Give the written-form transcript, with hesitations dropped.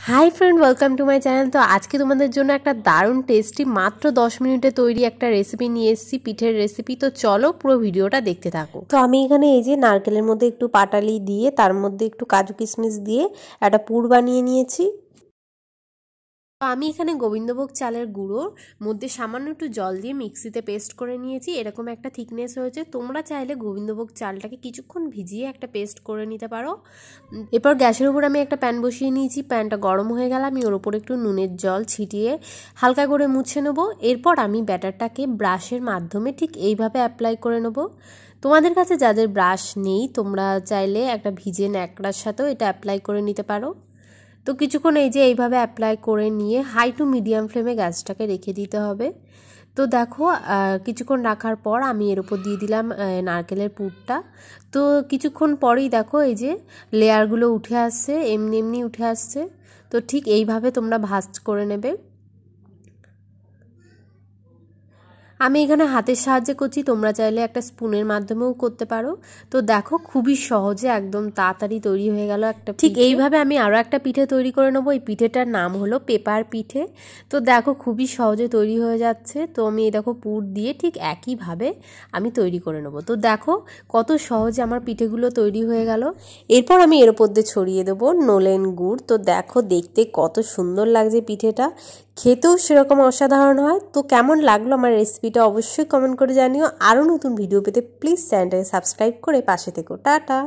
Hi friend, welcome to my channel. তো আজকে তোমাদের জন্য একটা দারুণ টেস্টি মাত্র 10 মিনিটে তৈরি একটা রেসিপি নিয়ে এসেছি, পিঠের রেসিপি। তো চলো পুরো ভিডিওটা দেখতে থাকো। তো আমি এখানে এই যে নারকেলের মধ্যে একটু পাটালি দিয়ে তার মধ্যে একটু কাজু কিশমিশ দিয়ে একটা পুর বানিয়ে নিয়েছি। আমি এখানে গোবিন্দভোগ চালের গুঁড়োর মধ্যে সামান্য একটু জল দিয়ে মিক্সিতে পেস্ট করে নিয়েছি। এরকম একটা থিকনেস হয়েছে। তোমরা চাইলে গোবিন্দভোগ চালটাকে কিছুক্ষণ ভিজিয়ে একটা পেস্ট করে নিতে পারো। এরপর গ্যাসের উপর আমি একটা প্যান বসিয়ে নিয়েছি। প্যানটা গরম হয়ে গেল, আমি ওর উপর একটু নুনের জল ছিটিয়ে হালকা করে মুছে নেবো। এরপর আমি ব্যাটারটাকে ব্রাশের মাধ্যমে ঠিক এইভাবে অ্যাপ্লাই করে নেবো। তোমাদের কাছে যাদের ব্রাশ নেই তোমরা চাইলে একটা ভিজে ন্যাকড়ার সাথেও এটা অ্যাপ্লাই করে নিতে পারো। তো কিছুক্ষণ এই যে এইভাবে অ্যাপ্লাই করে নিয়ে হাই টু মিডিয়াম ফ্লেমে গ্যাসটাকে রেখে দিতে হবে। তো দেখো কিছুক্ষণ রাখার পর আমি এর উপর দিয়ে দিলাম নারকেলের পুরটা। তো কিছুক্ষণ পরেই দেখো এই যে লেয়ারগুলো উঠে আসছে, এমনি এমনি উঠে আসছে। তো ঠিক এইভাবে তোমরা ভাঁজ করে নেবে। আমি এখানে হাতের সাহায্যে করছি, তোমরা চাইলে একটা স্পুনের মাধ্যমেও করতে পারো। তো দেখো খুবই সহজে একদম তাড়াতাড়ি তৈরি হয়ে গেল একটা। ঠিক এইভাবে আমি আরও একটা পিঠে তৈরি করে নেবো। এই পিঠেটার নাম হলো পেপার পিঠে। তো দেখো খুবই সহজে তৈরি হয়ে যাচ্ছে। তো আমি এই দেখো পুর দিয়ে ঠিক একইভাবে আমি তৈরি করে নেবো। তো দেখো কত সহজে আমার পিঠেগুলো তৈরি হয়ে গেল। এরপর আমি এর উপর দিয়ে ছড়িয়ে দেবো নলেন গুড়। তো দেখো দেখতে কত সুন্দর লাগছে পিঠেটা, খেতেও সেরকম অসাধারণ হয়। তো কেমন লাগলো আমার রেসিপিটা অবশ্যই কমেন্ট করে জানিও। আরও নতুন ভিডিও পেতে প্লিজ চ্যানেলটাকে সাবস্ক্রাইব করে পাশে থেকো। টাটা।